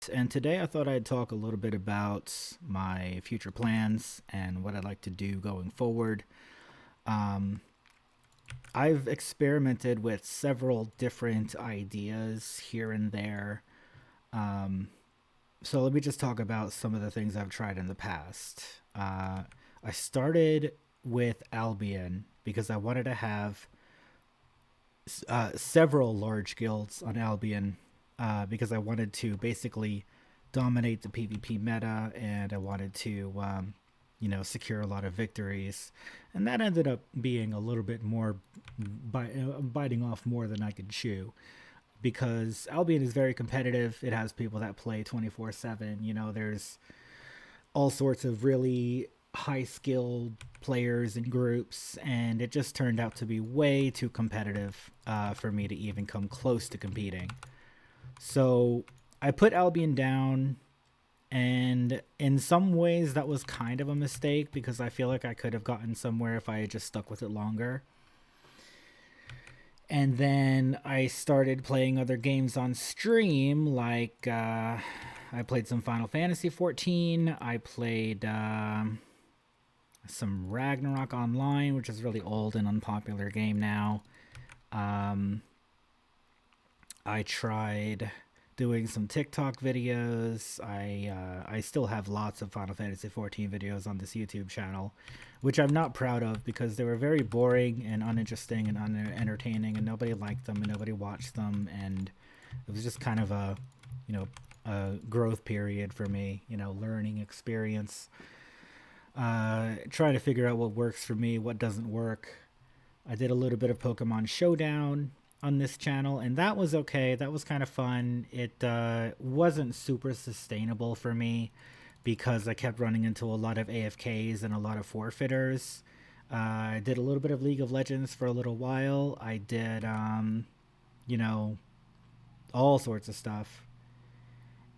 and today I thought I'd talk a little bit about my future plans and what I'd like to do going forward. Um, I've experimented with several different ideas here and there. Um, so let me just talk about some of the things I've tried in the past. I started with Albion because I wanted to have several large guilds on Albion because I wanted to basically dominate the PvP meta and I wanted to, secure a lot of victories. And that ended up being a little bit more biting off more than I could chew because Albion is very competitive. It has people that play 24/7. There's all sorts of really high skilled players and groups, and it just turned out to be way too competitive for me to even come close to competing. So I put Albion down, and in some ways that was kind of a mistake because I feel like I could have gotten somewhere if I had just stuck with it longer. And then I started playing other games on stream, like I played some Final Fantasy 14. I played some Ragnarok Online, which is a really old and unpopular game now. Um, I tried doing some TikTok videos. I still have lots of Final Fantasy 14 videos on this YouTube channel, which I'm not proud of because they were very boring and uninteresting and unentertaining, and nobody liked them and nobody watched them, and it was just kind of you know, a growth period for me, learning experience, trying to figure out what works for me, what doesn't work. I did a little bit of Pokemon Showdown on this channel, and that was okay. That was kind of fun. It wasn't super sustainable for me because I kept running into a lot of AFKs and a lot of forfeiters. I did a little bit of League of Legends for a little while. I did, you know, all sorts of stuff.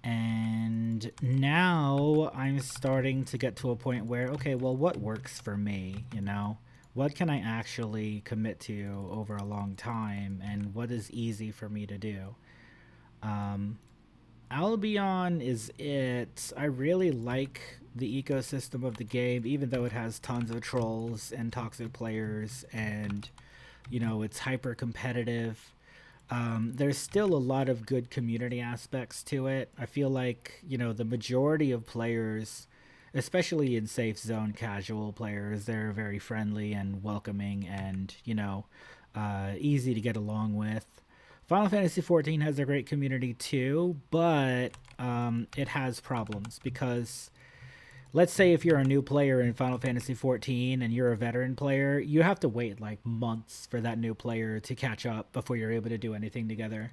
And now I'm starting to get to a point where, okay, well, what works for me? What can I actually commit to over a long time, and what is easy for me to do? Um, Albion is it. I really like the ecosystem of the game, even though it has tons of trolls and toxic players, and it's hyper competitive. There's still a lot of good community aspects to it. I feel like, the majority of players, especially in safe zone casual players, they're very friendly and welcoming and, easy to get along with. Final Fantasy 14 has a great community too, but it has problems because let's say if you're a new player in Final Fantasy 14 and you're a veteran player, you have to wait like months for that new player to catch up before you're able to do anything together.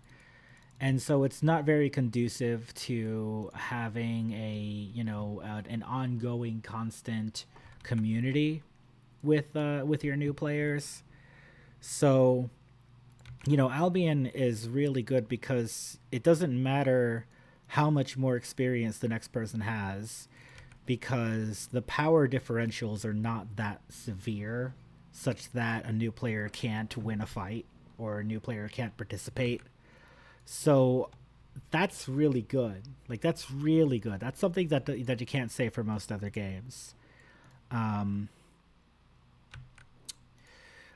And so it's not very conducive to having an ongoing constant community with your new players. So, Albion is really good because it doesn't matter how much more experience the next person has because the power differentials are not that severe such that a new player can't win a fight or a new player can't participate. So that's really good. Like that's really good. That's something that you can't say for most other games. Um,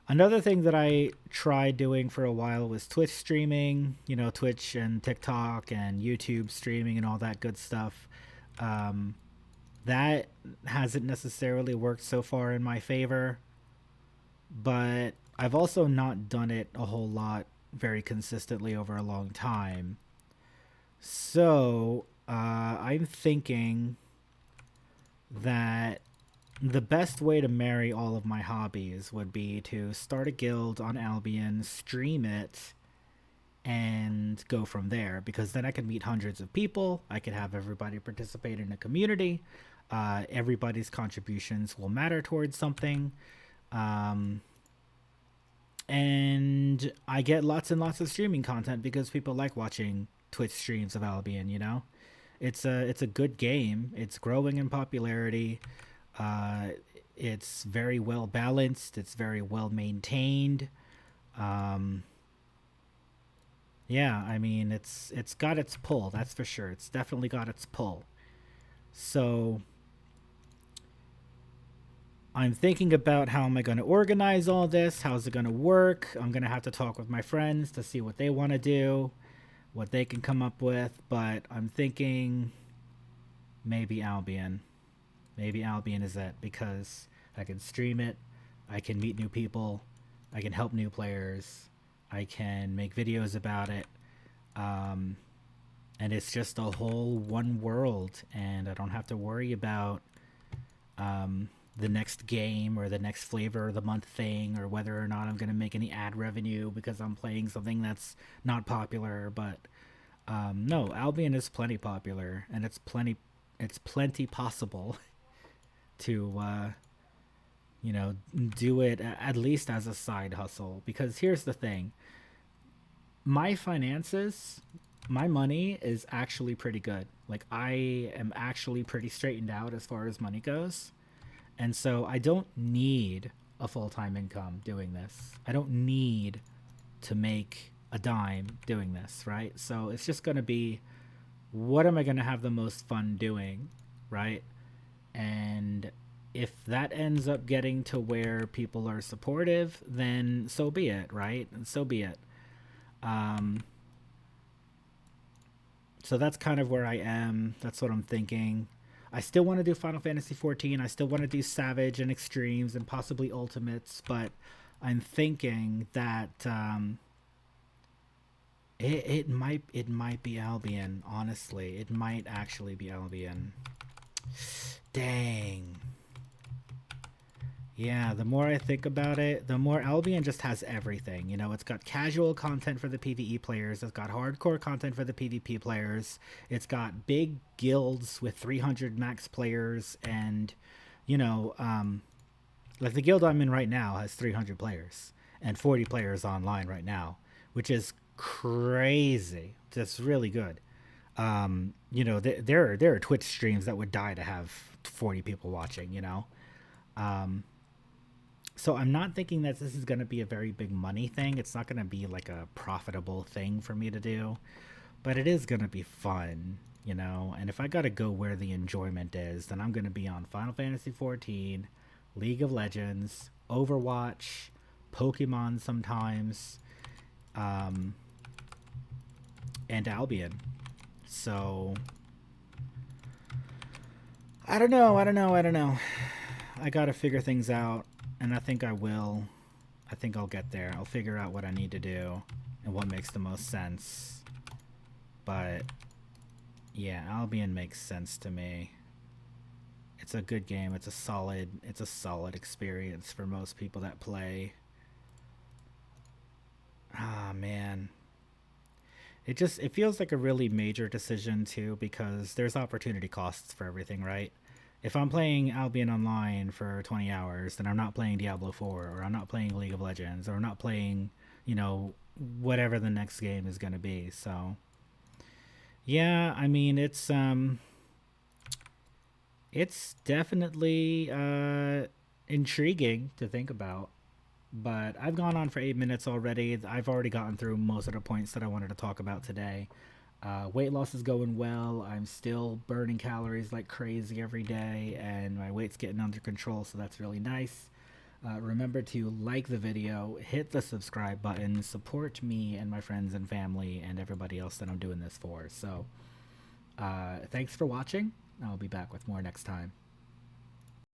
Another thing that I tried doing for a while was Twitch streaming, Twitch and TikTok and YouTube streaming and all that good stuff. Um, that hasn't necessarily worked so far in my favor, but I've also not done it a whole lot very consistently over a long time. So I'm thinking that the best way to marry all of my hobbies would be to start a guild on Albion, stream it, and go from there because then I could meet hundreds of people. I could have everybody participate in a community. Everybody's contributions will matter towards something. Um, and I get lots and lots of streaming content because people like watching Twitch streams of Albion, it's a good game. It's growing in popularity. Uh, it's very well balanced. It's very well maintained. Um, Yeah, I mean it's got its pull, that's for sure. It's definitely got its pull. So I'm thinking about how am I going to organize all this? How's it going to work? I'm going to have to talk with my friends to see what they want to do, what they can come up with. But I'm thinking maybe Albion. Maybe Albion is it because I can stream it, I can meet new people, I can help new players, I can make videos about it. Um, and it's just a whole one world, and I don't have to worry about the next game or the next flavor of the month thing or whether or not I'm going to make any ad revenue because I'm playing something that's not popular. But no, Albion is plenty popular, and it's plenty possible to do it at least as a side hustle. Because here's the thing: my finances, my money is actually pretty good. Like I am actually pretty straightened out as far as money goes. And so I don't need a full time income doing this. I don't need to make a dime doing this, right? So it's just going to be what am I going to have the most fun doing, right? And if that ends up getting to where people are supportive, then so be it, right? And so be it. Um, so that's kind of where I am. That's what I'm thinking. I still want to do Final Fantasy 14. I still want to do Savage and Extremes and possibly Ultimates, but I'm thinking that it might be Albion. Honestly, it might actually be Albion. Dang. Yeah, the more I think about it, the more Albion just has everything. It's got casual content for the PvE players, it's got hardcore content for the PvP players, it's got big guilds with 300 max players, and, you know, um, like the guild I'm in right now has 300 players and 40 players online right now, which is crazy. That's really good. There are Twitch streams that would die to have 40 people watching. Um, so I'm not thinking that this is going to be a very big money thing. It's not going to be like a profitable thing for me to do, but it is going to be fun. And if I got to go where the enjoyment is, then I'm going to be on Final Fantasy 14, League of Legends, Overwatch, Pokemon sometimes, um, and Albion. So I don't know. I don't know. I don't know. I got to figure things out, and I think I will. I think I'll get there. I'll figure out what I need to do and what makes the most sense. But yeah, Albion makes sense to me. It's a good game. It's a solid experience for most people that play. Ah, man. It feels like a really major decision too because there's opportunity costs for everything, right? If I'm playing Albion Online for 20 hours, then I'm not playing Diablo 4 or I'm not playing League of Legends or I'm not playing, you know, whatever the next game is going to be. So, yeah, I mean, it's definitely intriguing to think about. But I've gone on for 8 minutes already. I've already gotten through most of the points that I wanted to talk about today. Weight loss is going well. I'm still burning calories like crazy every day, and my weight's getting under control, so that's really nice. Remember to like the video, hit the subscribe button, support me and my friends and family and everybody else that I'm doing this for. So, thanks for watching. I'll be back with more next time.